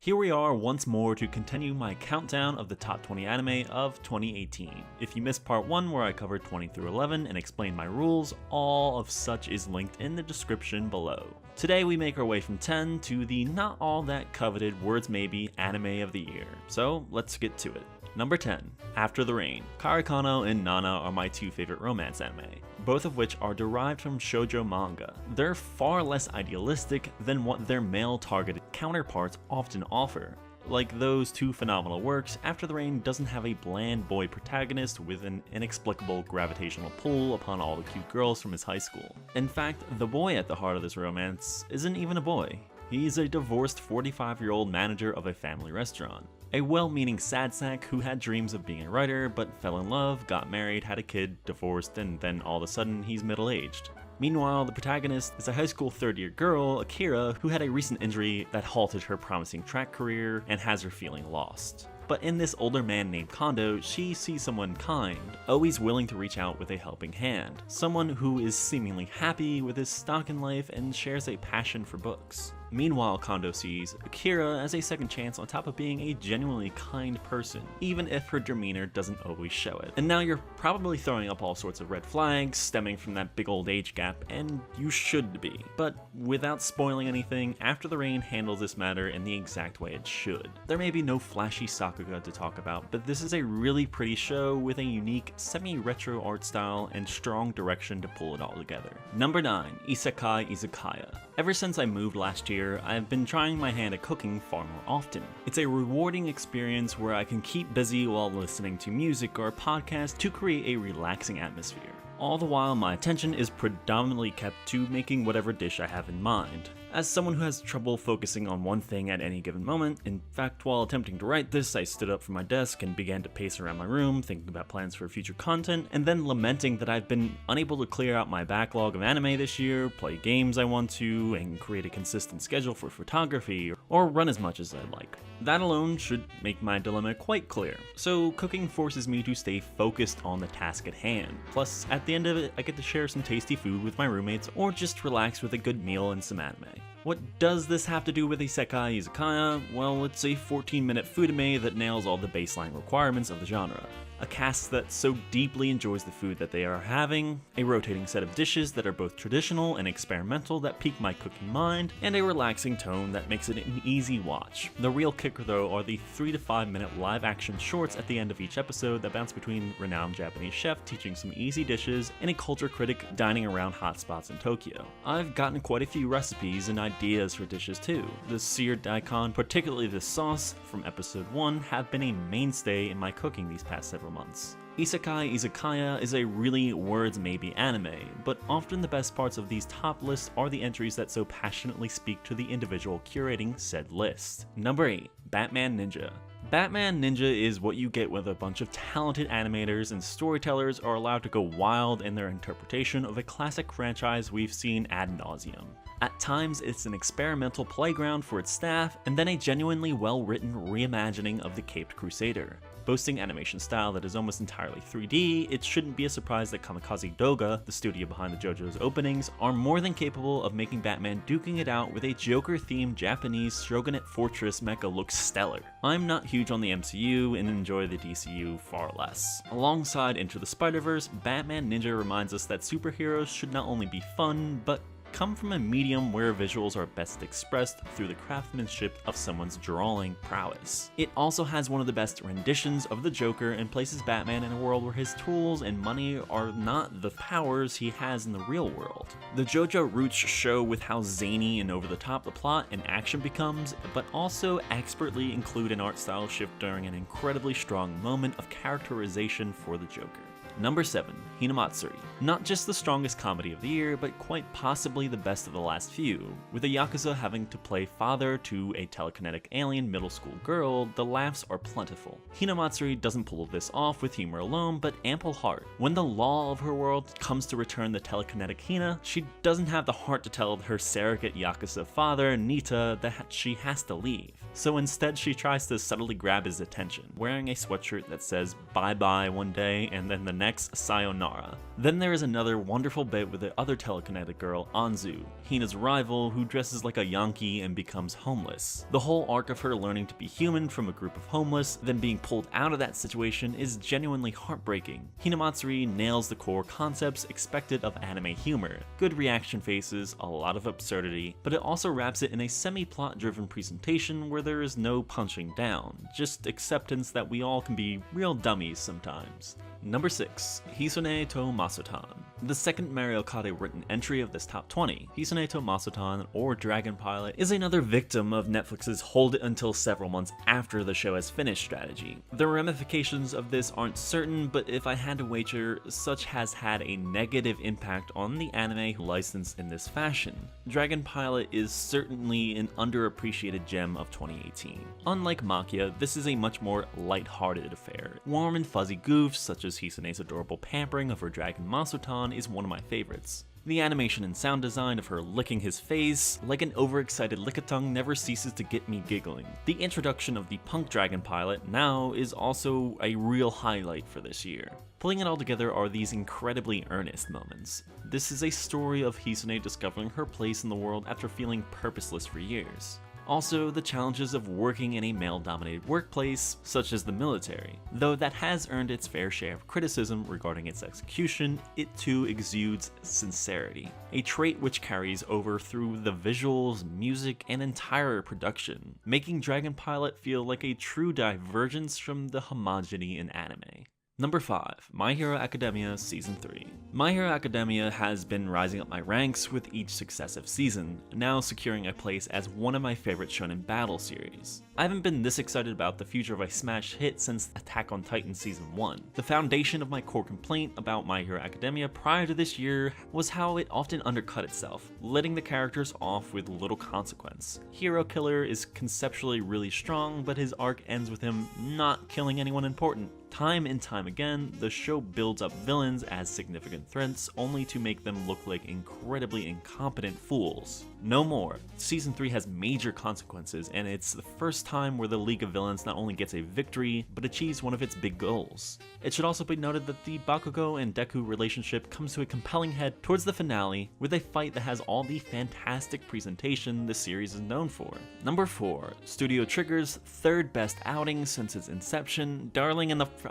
Here we are once more to continue my countdown of the top 20 anime of 2018. If you missed part 1 where I covered 20 through 11 and explained my rules, all of such is linked in the description below. Today we make our way from 10 to the not all that coveted Words Maybe Anime of the Year, so let's get to it. Number 10, After the Rain. Karekano and Nana are my two favorite romance anime, both of which are derived from shoujo manga. They're far less idealistic than what their male-targeted counterparts often offer. Like those two phenomenal works, After the Rain doesn't have a bland boy protagonist with an inexplicable gravitational pull upon all the cute girls from his high school. In fact, the boy at the heart of this romance isn't even a boy. He's a divorced 45-year-old manager of a family restaurant. A well-meaning sad sack who had dreams of being a writer, but fell in love, got married, had a kid, divorced, and then all of a sudden he's middle-aged. Meanwhile, the protagonist is a high school third-year girl, Akira, who had a recent injury that halted her promising track career and has her feeling lost. But in this older man named Kondo, she sees someone kind, always willing to reach out with a helping hand. Someone who is seemingly happy with his stock in life and shares a passion for books. Meanwhile, Kondo sees Akira as a second chance on top of being a genuinely kind person, even if her demeanor doesn't always show it. And now you're probably throwing up all sorts of red flags stemming from that big old age gap, and you should be. But without spoiling anything, After the Rain handles this matter in the exact way it should. There may be no flashy sakuga to talk about, but this is a really pretty show with a unique, semi-retro art style and strong direction to pull it all together. Number 9, Isekai Izakaya. Ever since I moved last year, I've been trying my hand at cooking far more often. It's a rewarding experience where I can keep busy while listening to music or a podcast to create a relaxing atmosphere. All the while, my attention is predominantly kept to making whatever dish I have in mind. As someone who has trouble focusing on one thing at any given moment, in fact, while attempting to write this, I stood up from my desk and began to pace around my room, thinking about plans for future content, and then lamenting that I've been unable to clear out my backlog of anime this year, play games I want to, and create a consistent schedule for photography, or run as much as I'd like. That alone should make my dilemma quite clear. So cooking forces me to stay focused on the task at hand. Plus, at the end of it, I get to share some tasty food with my roommates, or just relax with a good meal and some anime. What does this have to do with Isekai Izakaya? Well, it's a 14-minute foodame that nails all the baseline requirements of the genre. A cast that so deeply enjoys the food that they are having, a rotating set of dishes that are both traditional and experimental that pique my cooking mind, and a relaxing tone that makes it an easy watch. The real kicker though are the 3 to 5 minute live action shorts at the end of each episode that bounce between renowned Japanese chef teaching some easy dishes and a culture critic dining around hotspots in Tokyo. I've gotten quite a few recipes and ideas for dishes too. The seared daikon, particularly the sauce from episode 1, have been a mainstay in my cooking these past several months. Isekai Izakaya is a really words maybe anime, but often the best parts of these top lists are the entries that so passionately speak to the individual curating said list. Number 8, Batman Ninja. Batman Ninja is what you get when a bunch of talented animators and storytellers are allowed to go wild in their interpretation of a classic franchise we've seen ad nauseum. At times, it's an experimental playground for its staff, and then a genuinely well-written reimagining of the Caped Crusader. Boasting animation style that is almost entirely 3D, it shouldn't be a surprise that Kamikaze Doga, the studio behind the JoJo's openings, are more than capable of making Batman duking it out with a Joker-themed Japanese shogunate fortress mecha look stellar. I'm not huge on the MCU and enjoy the DCU far less. Alongside Into the Spider-Verse, Batman Ninja reminds us that superheroes should not only be fun, but come from a medium where visuals are best expressed through the craftsmanship of someone's drawing prowess. It also has one of the best renditions of the Joker and places Batman in a world where his tools and money are not the powers he has in the real world. The JoJo roots show with how zany and over the top the plot and action becomes, but also expertly include an art style shift during an incredibly strong moment of characterization for the Joker. Number 7, Hinamatsuri. Not just the strongest comedy of the year, but quite possibly the best of the last few. With a Yakuza having to play father to a telekinetic alien middle school girl, the laughs are plentiful. Hinamatsuri doesn't pull this off with humor alone, but ample heart. When the law of her world comes to return the telekinetic Hina, she doesn't have the heart to tell her surrogate Yakuza father, Nita, that she has to leave. So instead she tries to subtly grab his attention, wearing a sweatshirt that says bye bye one day and then the next sayonara. Then there is another wonderful bit with the other telekinetic girl, Anzu, Hina's rival, who dresses like a Yankee and becomes homeless. The whole arc of her learning to be human from a group of homeless, then being pulled out of that situation is genuinely heartbreaking. Hinamatsuri nails the core concepts expected of anime humor. Good reaction faces, a lot of absurdity, but it also wraps it in a semi-plot driven presentation where there is no punching down, just acceptance that we all can be real dummies sometimes. Number 6. Hisune to Masotan. The second Mario Kart written entry of this top 20, Hisune to Masotan, or Dragon Pilot, is another victim of Netflix's hold it until several months after the show has finished strategy. The ramifications of this aren't certain, but if I had to wager, such has had a negative impact on the anime licensed in this fashion. Dragon Pilot is certainly an underappreciated gem of 2018. Unlike Makia, this is a much more light-hearted affair. Warm and fuzzy goofs such as Hisune's adorable pampering of her dragon Masotan is one of my favorites. The animation and sound design of her licking his face like an overexcited Lickitung never ceases to get me giggling. The introduction of the punk dragon pilot now is also a real highlight for this year. Pulling it all together are these incredibly earnest moments. This is a story of Hisune discovering her place in the world after feeling purposeless for years. Also, the challenges of working in a male-dominated workplace, such as the military. Though that has earned its fair share of criticism regarding its execution, it too exudes sincerity, a trait which carries over through the visuals, music, and entire production, making Dragon Pilot feel like a true divergence from the homogeneity in anime. Number 5. My Hero Academia Season 3. My Hero Academia has been rising up my ranks with each successive season, now securing a place as one of my favorite shonen battle series. I haven't been this excited about the future of a smash hit since Attack on Titan Season 1. The foundation of my core complaint about My Hero Academia prior to this year was how it often undercut itself, letting the characters off with little consequence. Hero Killer is conceptually really strong, but his arc ends with him not killing anyone important. Time and time again, the show builds up villains as significant threats only to make them look like incredibly incompetent fools. No more. Season 3 has major consequences, and it's the first time where the League of Villains not only gets a victory, but achieves one of its big goals. It should also be noted that the Bakugo and Deku relationship comes to a compelling head towards the finale with a fight that has all the fantastic presentation the series is known for. Number 4. Studio Trigger's third best outing since its inception, Darling in the who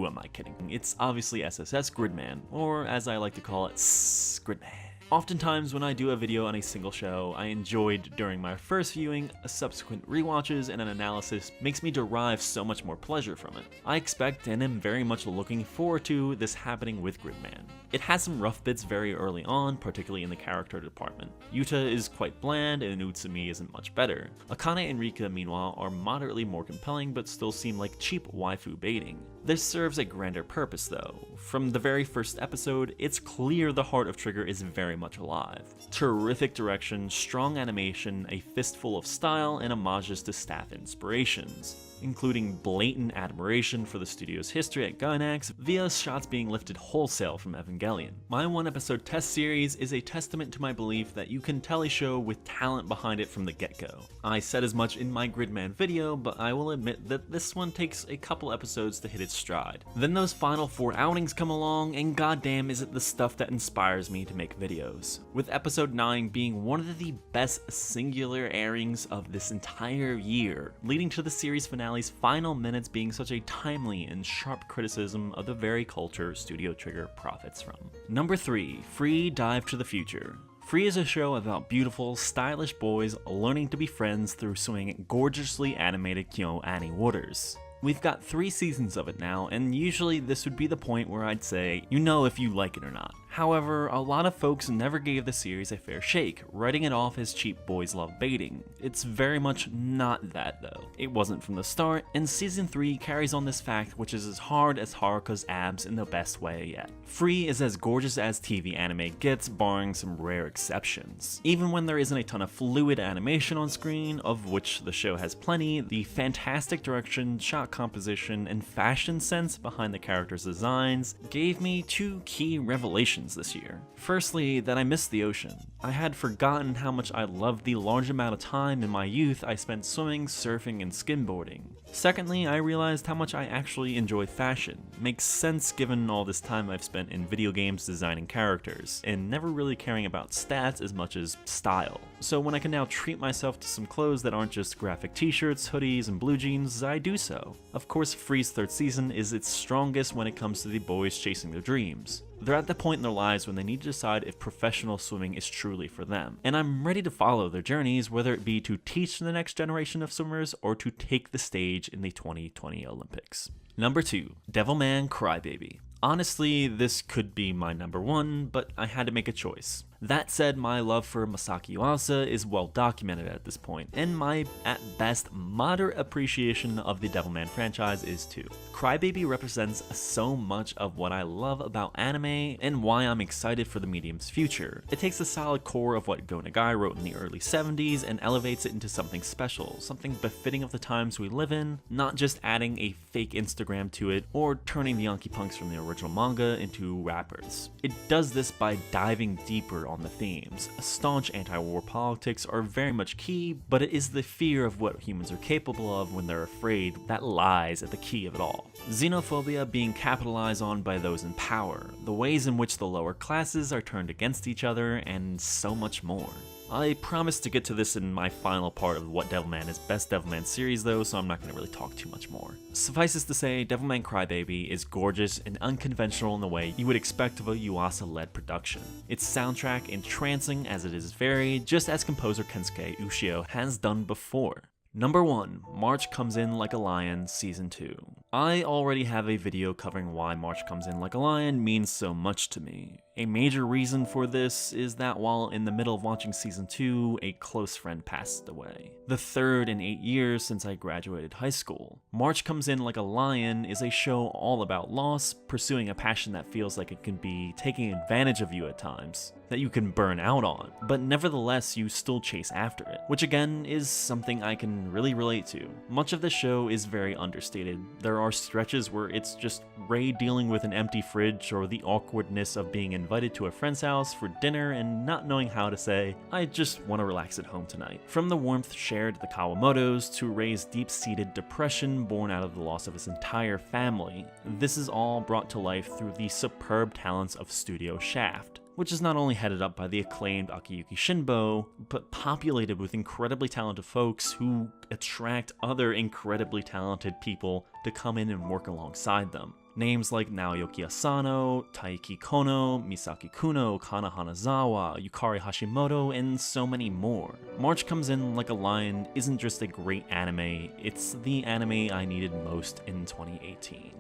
am I kidding? It's obviously SSS Gridman, or as I like to call it, Gridman. Oftentimes when I do a video on a single show I enjoyed during my first viewing, subsequent rewatches and an analysis makes me derive so much more pleasure from it. I expect and am very much looking forward to this happening with Gridman. It has some rough bits very early on, particularly in the character department. Yuta is quite bland and Utsumi isn't much better. Akane and Rika meanwhile are moderately more compelling but still seem like cheap waifu baiting. This serves a grander purpose though. From the very first episode, it's clear the heart of Trigger is very much alive. Terrific direction, strong animation, a fistful of style, and homages to staff inspirations, including blatant admiration for the studio's history at Gainax via shots being lifted wholesale from Evangelion. My one-episode test series is a testament to my belief that you can tell a show with talent behind it from the get-go. I said as much in my Gridman video, but I will admit that this one takes a couple episodes to hit its stride. Then those final 4 outings come along, and goddamn is it the stuff that inspires me to make videos. With episode 9 being one of the best singular airings of this entire year, leading to the series finale's final minutes being such a timely and sharp criticism of the very culture Studio Trigger profits from. Number 3. Free Dive to the Future. Free is a show about beautiful, stylish boys learning to be friends through swimming gorgeously animated KyoAni waters. We've got 3 seasons of it now, and usually this would be the point where I'd say, you know if you like it or not. However, a lot of folks never gave the series a fair shake, writing it off as cheap boys love baiting. It's very much not that though. It wasn't from the start, and season 3 carries on this fact, which is as hard as Haruka's abs in the best way yet. Free is as gorgeous as TV anime gets, barring some rare exceptions. Even when there isn't a ton of fluid animation on screen, of which the show has plenty, the fantastic direction, shot composition, and fashion sense behind the characters' designs gave me 2 key revelations reasons this year. Firstly, that I missed the ocean. I had forgotten how much I loved the large amount of time in my youth I spent swimming, surfing, and skimboarding. Secondly, I realized how much I actually enjoy fashion. Makes sense given all this time I've spent in video games designing characters, and never really caring about stats as much as style. So when I can now treat myself to some clothes that aren't just graphic t-shirts, hoodies, and blue jeans, I do so. Of course, Free's third season is its strongest when it comes to the boys chasing their dreams. They're at the point in their lives when they need to decide if professional swimming is truly for them. And I'm ready to follow their journeys, whether it be to teach the next generation of swimmers or to take the stage in the 2020 Olympics. Number 2, Devilman Crybaby. Honestly, this could be my number 1, but I had to make a choice. That said, my love for Masaki Yuasa is well documented at this point, and my, at best, moderate appreciation of the Devilman franchise is too. Crybaby represents so much of what I love about anime and why I'm excited for the medium's future. It takes a solid core of what Go Nagai wrote in the early 70s and elevates it into something special, something befitting of the times we live in, not just adding a fake Instagram to it or turning the Yankee Punks from the original manga into rappers. It does this by diving deeper on the themes. Staunch anti-war politics are very much key, but it is the fear of what humans are capable of when they're afraid that lies at the key of it all. Xenophobia being capitalized on by those in power, the ways in which the lower classes are turned against each other, and so much more. I promise to get to this in my final part of what Devilman is best Devilman series though, so I'm not going to really talk too much more. Suffice it to say, Devilman Crybaby is gorgeous and unconventional in the way you would expect of a Yuasa-led production. Its soundtrack entrancing as it is varied, just as composer Kensuke Ushio has done before. Number 1, March Comes In Like a Lion Season 2. I already have a video covering why March Comes In Like a Lion means so much to me. A major reason for this is that while in the middle of watching Season 2, a close friend passed away. The third in 8 years since I graduated high school. March Comes In Like a Lion is a show all about loss, pursuing a passion that feels like it can be taking advantage of you at times, that you can burn out on, but nevertheless you still chase after it, which again is something I can really relate to. Much of the show is very understated. There are stretches where it's just Ray dealing with an empty fridge or the awkwardness of being invited to a friend's house for dinner and not knowing how to say, I just want to relax at home tonight. From the warmth shared at the Kawamotos to Ray's deep-seated depression born out of the loss of his entire family, this is all brought to life through the superb talents of Studio Shaft, which is not only headed up by the acclaimed Akiyuki Shinbo, but populated with incredibly talented folks who attract other incredibly talented people to come in and work alongside them. Names like Naoyuki Asano, Taiki Kono, Misaki Kuno, Kana Hanazawa, Yukari Hashimoto, and so many more. March Comes In Like a Lion isn't just a great anime, it's the anime I needed most in 2018.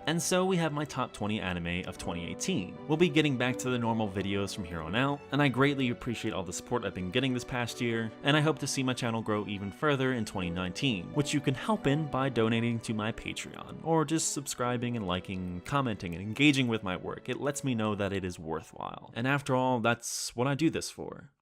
And so we have my top 20 anime of 2018. We'll be getting back to the normal videos from here on out, and I greatly appreciate all the support I've been getting this past year, and I hope to see my channel grow even further in 2019, which you can help in by donating to my Patreon, or just subscribing and liking, commenting, and engaging with my work. It lets me know that it is worthwhile. And after all, that's what I do this for.